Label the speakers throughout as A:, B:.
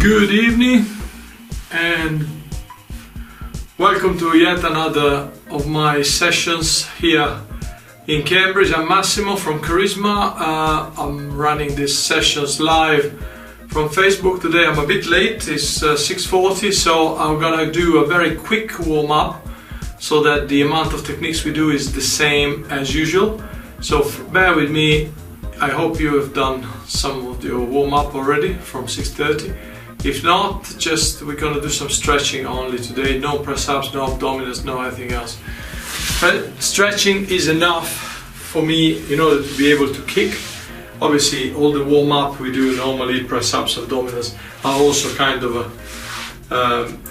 A: Good evening and welcome to yet another of my sessions here in Cambridge. I'm Massimo from CARISMA. I'm running these sessions live from Facebook today. I'm a bit late, it's 6:40, so I'm gonna do a very quick warm-up so that the amount of techniques we do is the same as usual. So bear with me. I hope you have done some of your warm-up already from 6:30. If not, we're gonna do some stretching only today. No press-ups, no abdominals, no anything else. But stretching is enough for me in order to be able to kick. Obviously, all the warm-up we do normally, press-ups, abdominals, are also kind of a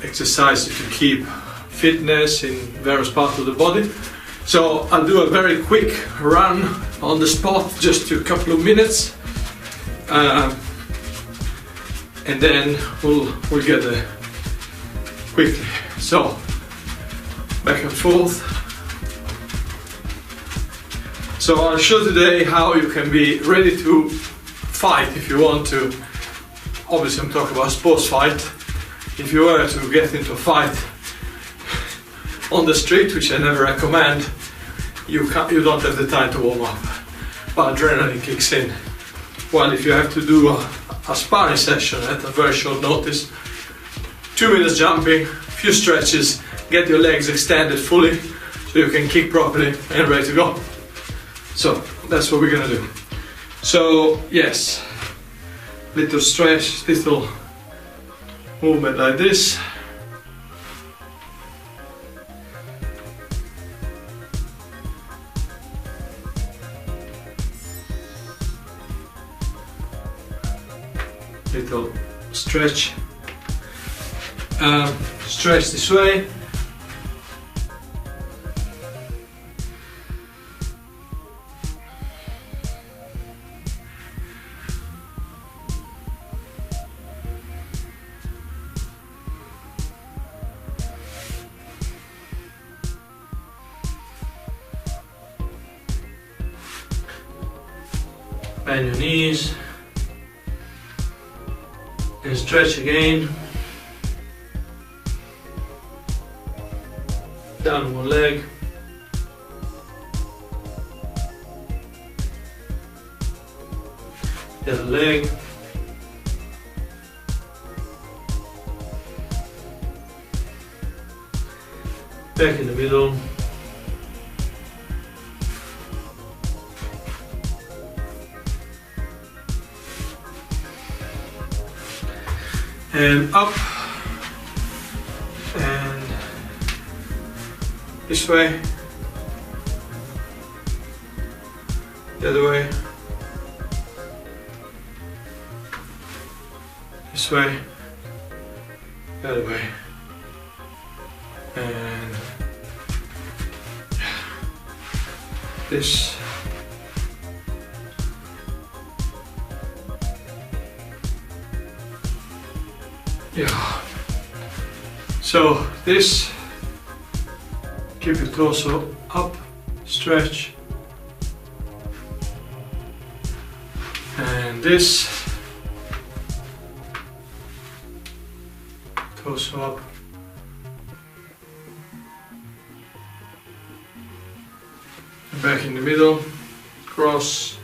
A: exercises to keep fitness in various parts of the body. So I'll do a very quick run on the spot, just a couple of minutes. And then we'll get there quickly. So back and forth. So I'll show today how you can be ready to fight if you want to. Obviously, I'm talking about sports fight. If you were to get into a fight on the street, which I never recommend, you don't have the time to warm up, but adrenaline kicks in. Well, if you have to do a sparring session at a very short notice, 2 minutes jumping, few stretches, get your legs extended fully so you can kick properly and ready to go. So that's what we're gonna do. So yes, little stretch, little movement like this. Little stretch, stretch this way, bend your knees. And stretch again. Down one leg. The other leg. Back in the middle. And up and this way, the other way, this way, the other way, and this. Yeah. So this, keep your torso up, stretch, and this, torso up, back in the middle, cross.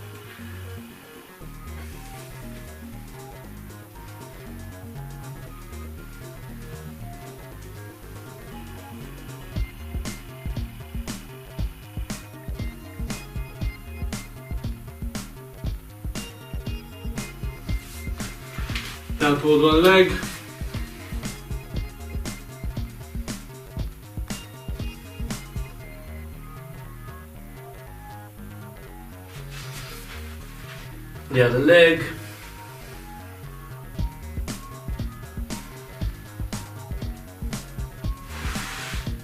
A: Down toward one leg. The other leg.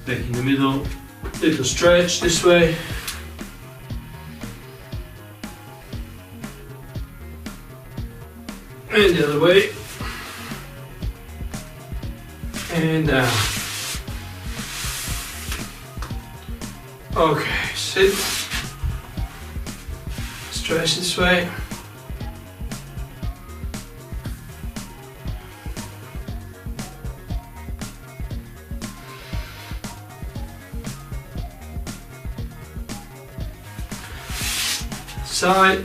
A: Back in the middle. Little stretch this way. And the other way. And down. Okay, sit. Stretch this way. side.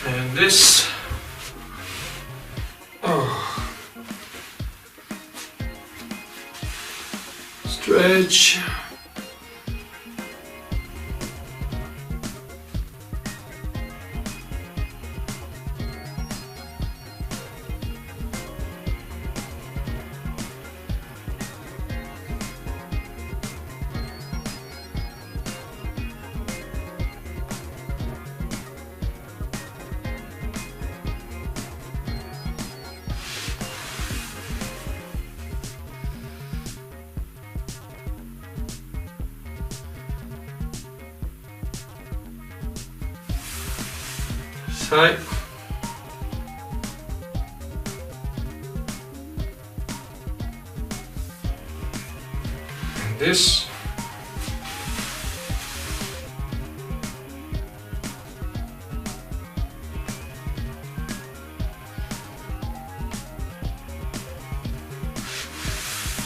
A: And this. Oh. Stretch. Side. And this.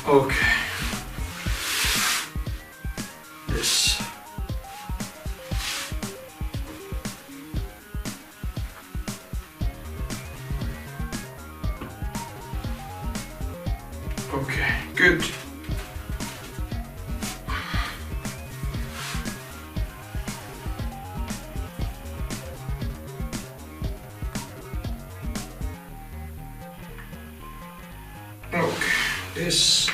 A: Okay. This. Okay, good. Okay, this.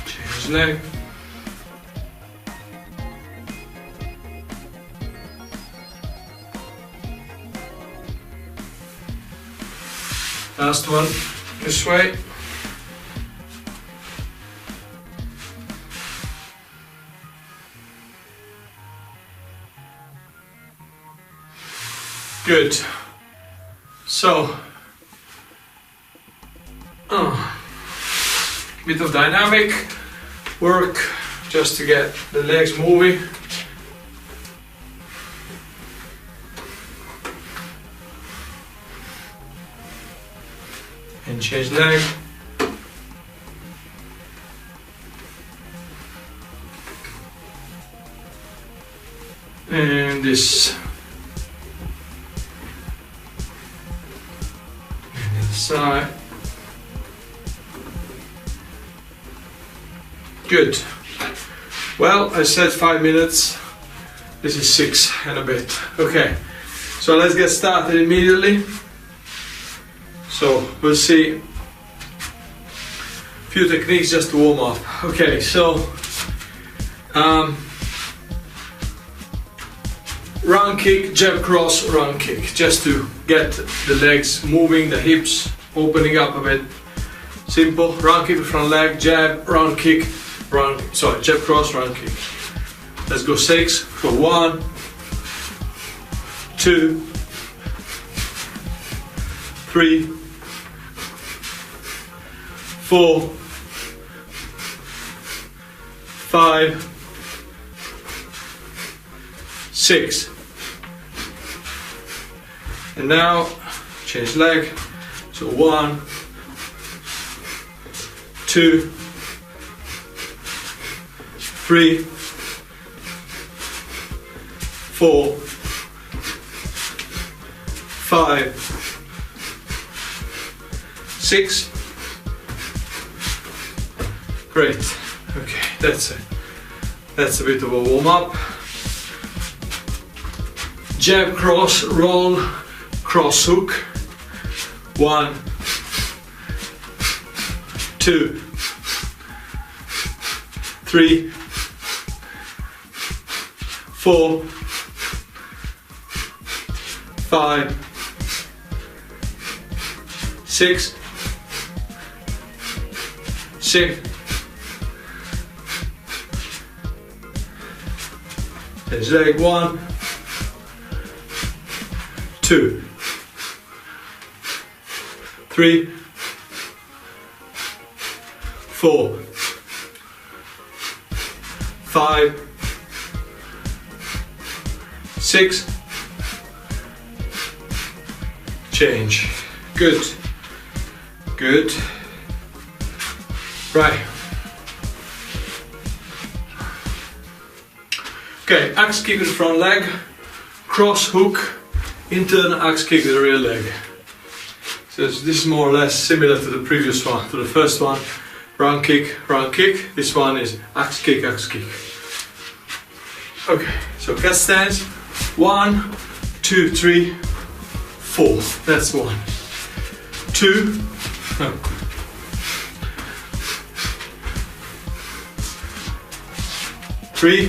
A: Change leg. Last one, this way. Good. So, bit of dynamic work just to get the legs moving. And change leg. And this. And the side. Good. Well, I said 5 minutes. This is 6 and a bit. Okay, so let's get started immediately. So we'll see a few techniques just to warm up. Okay, so round kick, jab cross, round kick, just to get the legs moving, the hips opening up a bit. Simple. Round kick, front leg, jab, round kick, jab cross, round kick. Let's go 6 for 1, 2, 3, 4, 5, 6. And now change leg. So 1, 2, 3, 4, 5, 6. Great. Okay, that's it. That's a bit of a warm up. Jab, cross, roll, cross hook. 1, 2, 3, 4, 5, 6, Same. There's leg 1, 2, 3, 4, 5, 6, change. Good, good. Right. Okay, axe kick with the front leg, cross hook, internal axe kick with the rear leg. So this is more or less similar to the previous one, to the first one. Round kick, round kick. This one is axe kick, axe kick. Okay, so cat stance. 1, 2, 3, 4. That's 1. 2. No. 3.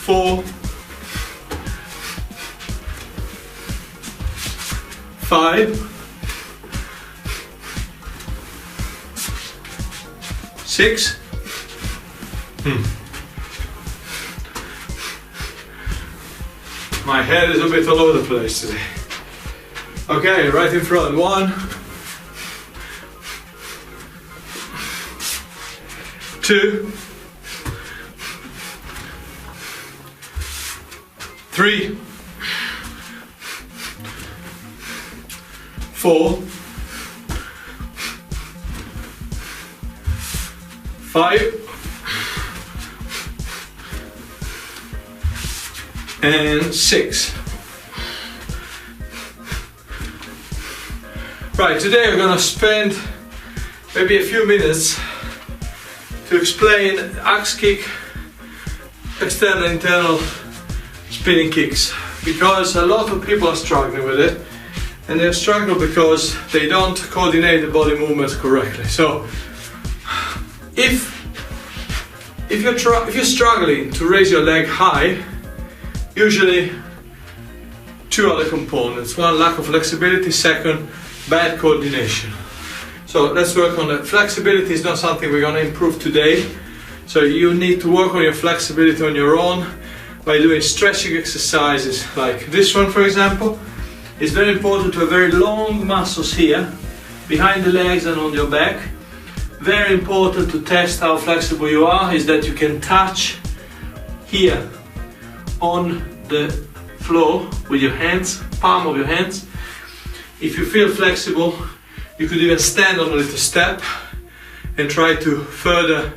A: 4. 5. 6. My head is a bit all over the place today. Okay, right in front. 1, 2, 3, 4, 5, and 6. Right, today we're gonna spend maybe a few minutes to explain axe kick, external and internal spinning kicks, because a lot of people are struggling with it, and they struggle because they don't coordinate the body movements correctly. So if you're struggling to raise your leg high, usually two other components. One, lack of flexibility. Second, bad coordination. So let's work on that. Flexibility is not something we're going to improve today. So you need to work on your flexibility on your own by doing stretching exercises like this one, for example. It's very important to have very long muscles here, behind the legs and on your back. Very important to test how flexible you are is that you can touch here on the floor with your hands, palm of your hands. If you feel flexible, you could even stand on a little step and try to further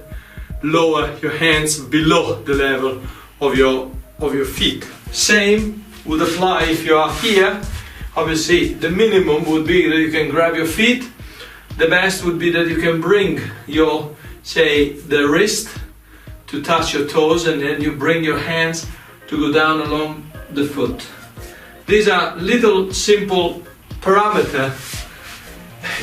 A: lower your hands below the level of your feet. Same would apply if you are here. Obviously the minimum would be that you can grab your feet. The best would be that you can bring your, say, the wrist to touch your toes, and then you bring your hands to go down along the foot. These are little simple parameter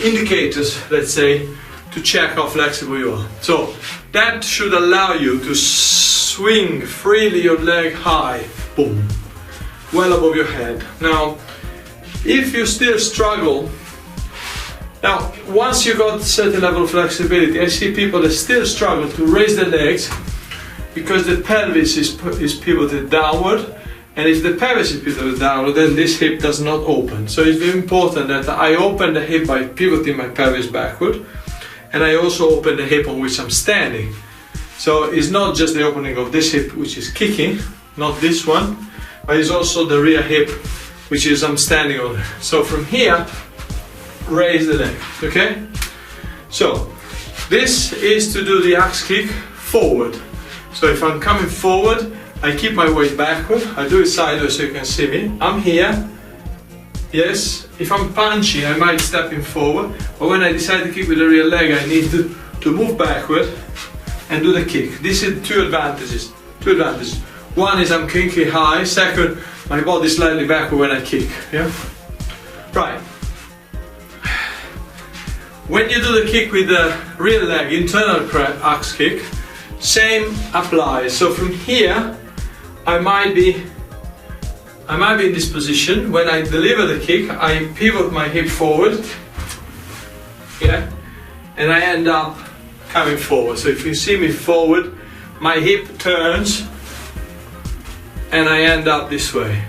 A: indicators, let's say, to check how flexible you are. So that should allow you to swing freely your leg high, boom, well above your head. Now, if you still struggle, now once you got a certain level of flexibility, I see people that still struggle to raise their legs because the pelvis is pivoted downward, and if the pelvis is pivoted downward, then this hip does not open. So it's very important that I open the hip by pivoting my pelvis backward, and I also open the hip on which I'm standing. So it's not just the opening of this hip which is kicking, not this one, but it's also the rear hip which is I'm standing on. So from here, raise the leg, okay? So this is to do the axe kick forward. So if I'm coming forward, I keep my weight backward. I do it sideways so you can see me. I'm here. Yes, if I'm punching, I might step in forward. But when I decide to kick with the rear leg, I need to move backward and do the kick. This is two advantages. One is I'm kicking high. Second, my body is slightly backward when I kick. Yeah. Right. When you do the kick with the rear leg, internal axe kick, same applies. So from here, I might be I might be in this position. When I deliver the kick, I pivot my hip forward, yeah, and I end up coming forward. So if you see me forward, my hip turns and I end up this way.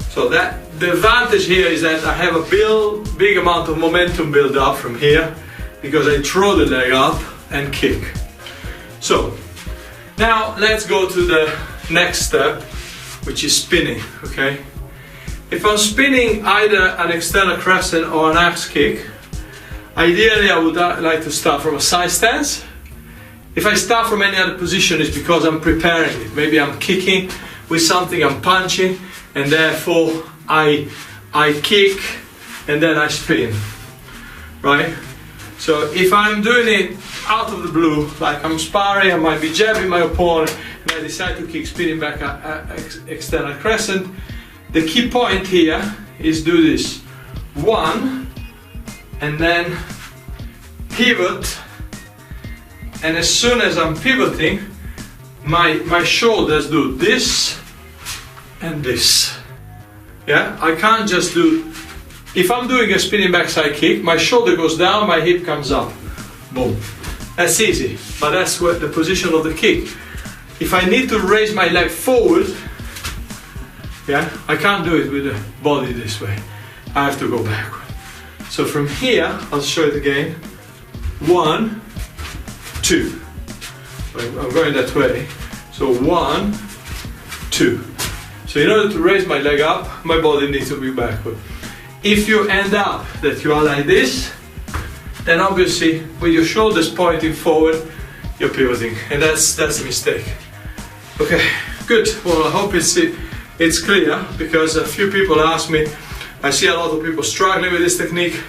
A: So that the advantage here is that I have a big amount of momentum build up from here because I throw the leg up and kick. So now let's go to the next step, which is spinning, okay? If I'm spinning either an external crescent or an axe kick, ideally I would like to start from a side stance. If I start from any other position, it's because I'm preparing it. Maybe I'm kicking with something, I'm punching, and therefore I kick and then I spin, right? So if I'm doing it out of the blue, like I'm sparring, I might be jabbing my opponent, and I decide to kick spinning back external crescent, the key point here is do this. One, and then pivot, and as soon as I'm pivoting, my shoulders do this and this. Yeah, I can't just do, if I'm doing a spinning backside kick, my shoulder goes down, my hip comes up. Boom. That's easy, but that's what the position of the kick. If I need to raise my leg forward, yeah, I can't do it with the body this way. I have to go backward. So from here, I'll show it again. 1, 2. I'm going that way. So 1, 2. So in order to raise my leg up, my body needs to be backward. If you end up that you are like this, then obviously with your shoulders pointing forward, you're pivoting, and that's a mistake. Okay, good. Well, I hope it's clear, because a few people ask me, I see a lot of people struggling with this technique.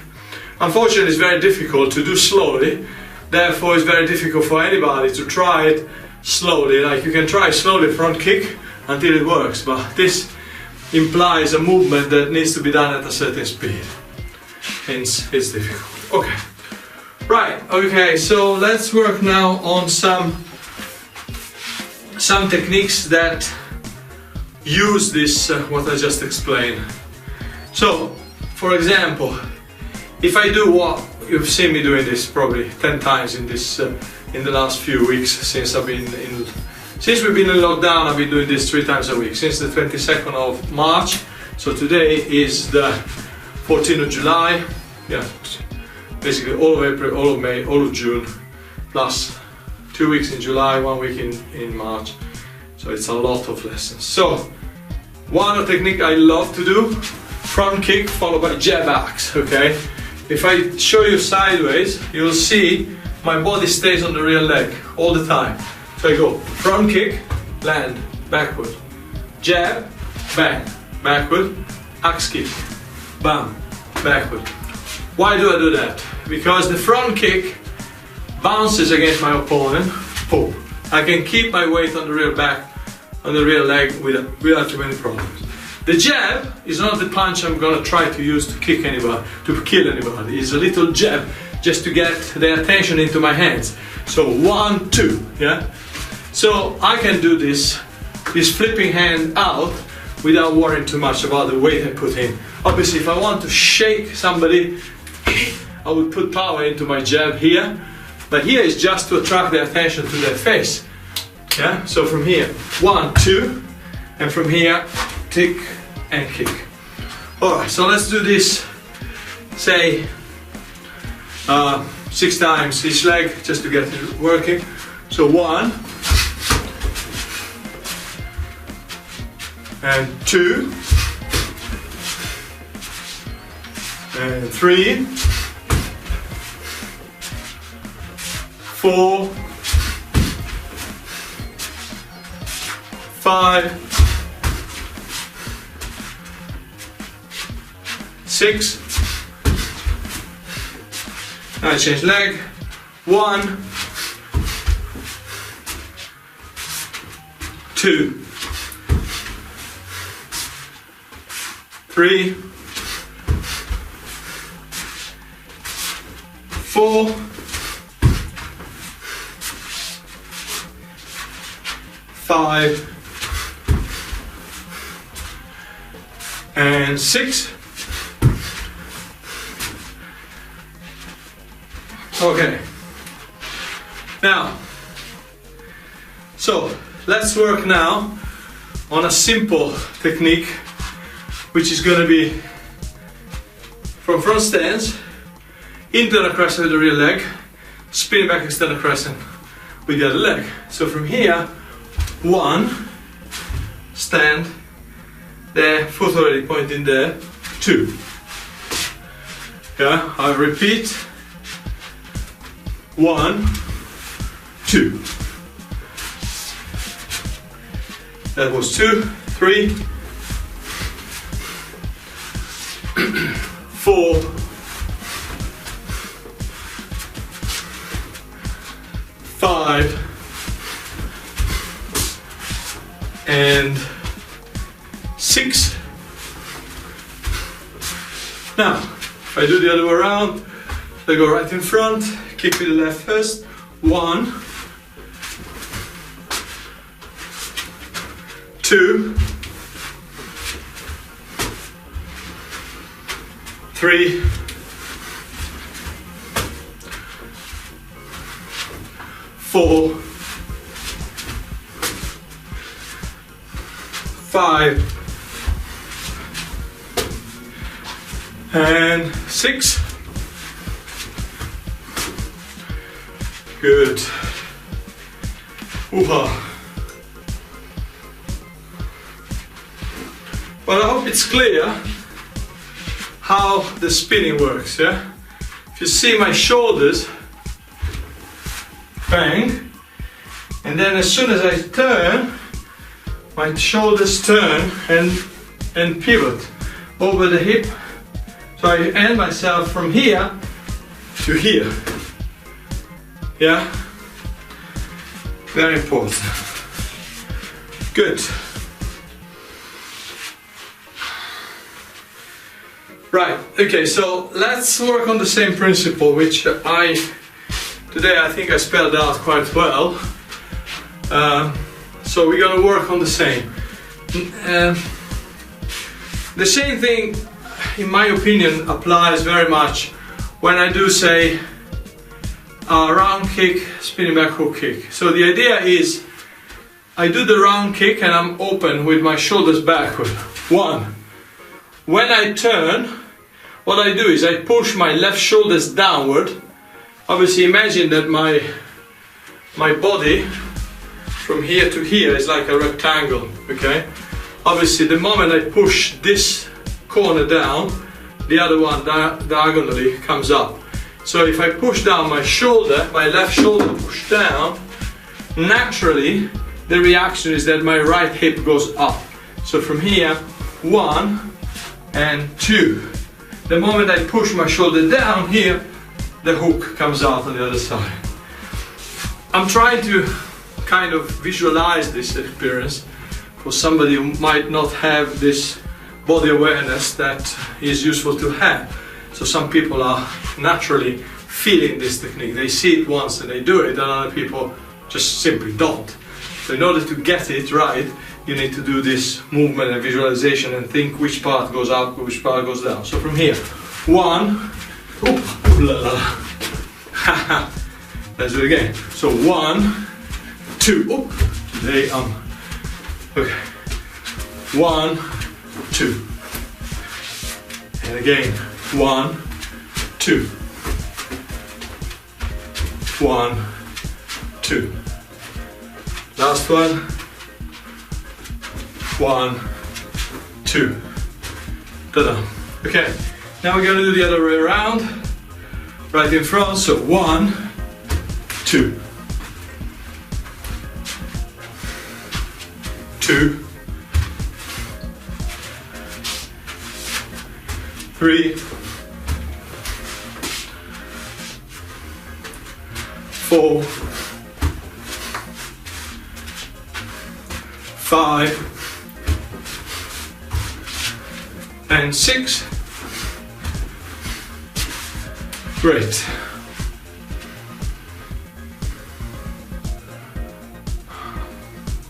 A: Unfortunately, it's very difficult to do slowly. Therefore, it's very difficult for anybody to try it slowly. Like, you can try slowly front kick until it works, but this implies a movement that needs to be done at a certain speed. Hence, it's difficult. Okay. Right, okay, so let's work now on some techniques that use this, what I just explained. So, for example, if I do what you've seen me doing this probably 10 times in this in the last few weeks since we've been in lockdown, I've been doing this 3 times a week since the 22nd of March. So today is the 14th of July. Yeah. Basically all of April, all of May, all of June, plus 2 weeks in July, 1 week in March. So it's a lot of lessons. So one technique I love to do, front kick followed by jab axe, okay? If I show you sideways, you'll see my body stays on the rear leg all the time. So I go front kick, land, backward, jab, bang, backward, axe kick, bam, backward. Why do I do that? Because the front kick bounces against my opponent, boom. I can keep my weight on the rear back, on the rear leg without too many problems. The jab is not the punch I'm gonna try to use to kick anybody, to kill anybody. It's a little jab just to get their attention into my hands. So 1, 2, yeah? So I can do this flipping hand out without worrying too much about the weight I put in. Obviously, if I want to shake somebody, I would put power into my jab here, but here is just to attract their attention to their face. Yeah, so from here, 1, 2, and from here, tick and kick. Alright, so let's do this, say, 6 times each leg, just to get it working. So 1, and 2, and 3, 4, 5, 6. Now I change leg. 1, 2, 3, 4, 5, and 6. Okay. Now, so let's work now on a simple technique, which is going to be from front stance, internal crescent with the rear leg, spinning back external crescent with the other leg. So from here, 1, stand, there, foot already pointing there, 2. Yeah, I repeat, 1, 2. That was 2, 3, 4, 5, and 6. Now, if I do the other way around, I go right in front, kick with the left first. 1, 2, 3, 4, 5, and 6. Good. Ooh-ha. Well, I hope it's clear how the spinning works, yeah? If you see my shoulders, bang, and then as soon as I turn, my shoulders turn and pivot over the hip. So I end myself from here to here. Yeah? Very important. Good. Right, okay, so let's work on the same principle, which today I think I spelled out quite well. So we're gonna work on the same. The same thing, in my opinion, applies very much when I do say round kick, spinning back hook kick. So the idea is I do the round kick and I'm open with my shoulders backward. 1. When I turn, what I do is I push my left shoulders downward. Obviously imagine that my body from here to here is like a rectangle, okay? Obviously the moment I push this corner down, the other one diagonally comes up. So if I push down my shoulder, my left shoulder push down, naturally the reaction is that my right hip goes up. So from here, 1 and 2. The moment I push my shoulder down here, the hook comes out on the other side. I'm trying to kind of visualize this experience for somebody who might not have this body awareness that is useful to have. So some people are naturally feeling this technique. They see it once and they do it, and other people just simply don't. So in order to get it right, you need to do this movement and visualization and think which part goes up, which part goes down. So from here, 1, let's do it again. So 1, 2, today okay. 1, 2, and again, 1, 2, 1, 2. Last one. 1, 2. Ta-da. Okay, now we're going to do the other way around. Right in front, so 1, 2. 2. 3. 4. 5. And 6. Great.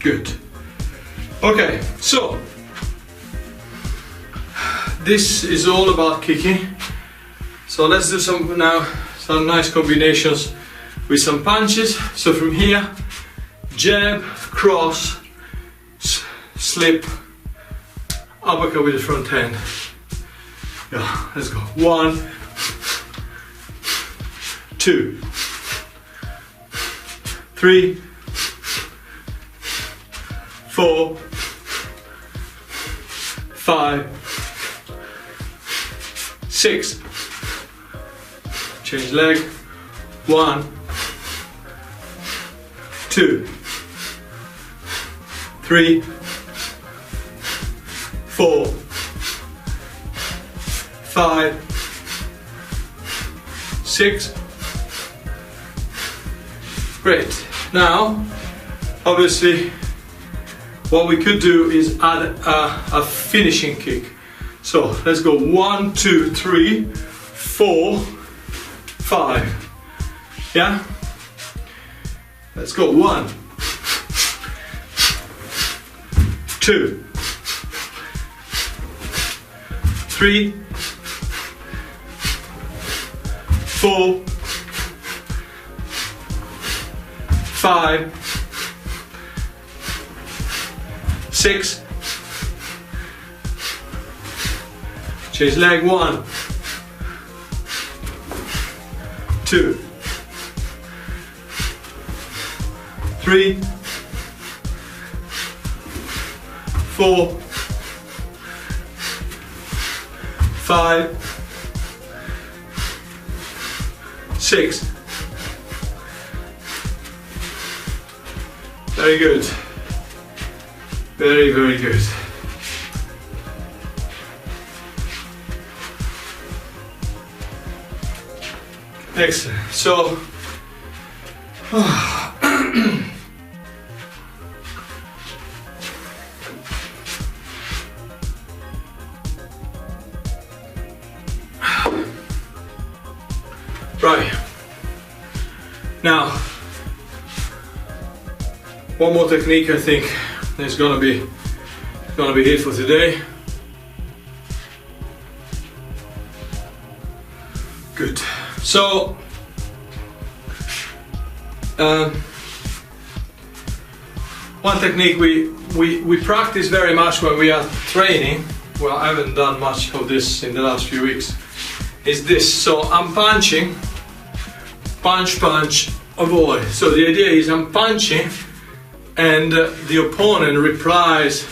A: Good. Okay, so this is all about kicking. So let's do some nice combinations with some punches. So from here, jab, cross, slip, uppercut with the front hand. Yeah, let's go. 1, 2, 3, 4, 5, 6. Change leg. 1, 2, 3, 4, 5, 6. Great. Now, obviously, what we could do is add a finishing kick. So let's go 1, 2, 3, 4, 5. Yeah? Let's go 1, 2, 3, 4, 5, 6. Change leg. 1, 2, 3, 4, 5, 6. Very good. Very, very good. Excellent. So, right. Now, one more technique I think is gonna be it for today. Good. So, one technique we practice very much when we are training. Well, I haven't done much of this in the last few weeks. Is this? So I'm punching, punch, punch, avoid. So the idea is I'm punching, and the opponent replies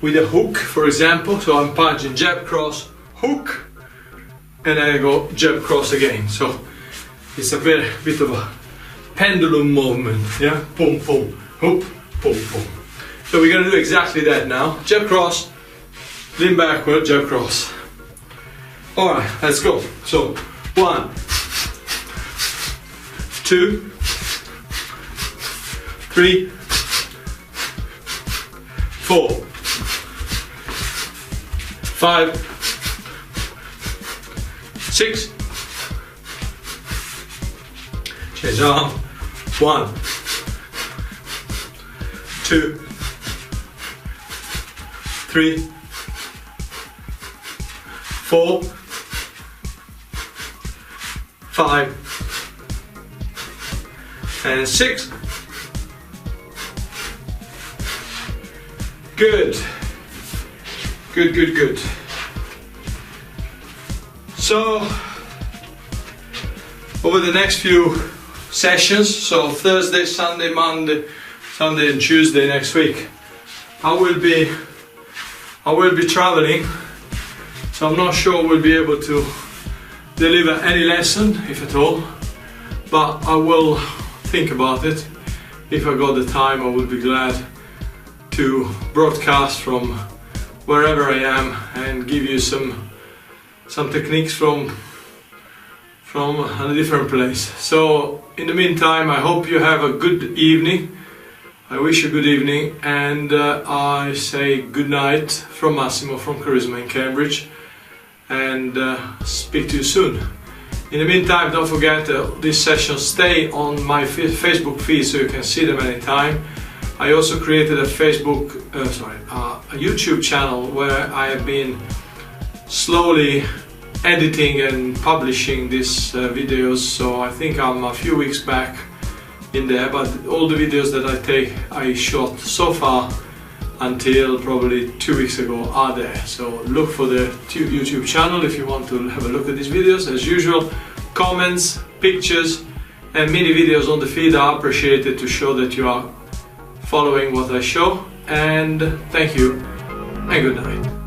A: with a hook, for example. So I'm punching, jab, cross, hook, and then I go jab, cross again. So it's a very bit of a pendulum movement, yeah? Boom, boom, hoop, boom, boom. So we're gonna do exactly that now. Jab, cross, lean backward, jab, cross. All right, let's go. So 1, 2, 3, 4, 5, 6. Change arm. 1, 2, 3, 4, 5, and 6. Good. Good, good, good. So, over the next few sessions, so Thursday, Sunday, Monday, Sunday and Tuesday next week, I will be traveling, so I'm not sure we'll be able to deliver any lesson, if at all, but I will think about it. If I got the time, I would be glad to broadcast from wherever I am and give you some techniques from a different place. So in the meantime, I hope you have a good evening. I wish you a good evening, and I say good night from Massimo from CARISMA in Cambridge, and speak to you soon. In the meantime, don't forget these sessions stay on my Facebook feed so you can see them anytime. I also created a YouTube channel where I have been slowly editing and publishing these videos, so I think I'm a few weeks back in there, but all the videos that I shot so far until probably 2 weeks ago are there. So look for the YouTube channel if you want to have a look at these videos. As usual, comments, pictures and mini videos on the feed are appreciated to show that you are following what I show. And thank you and good night.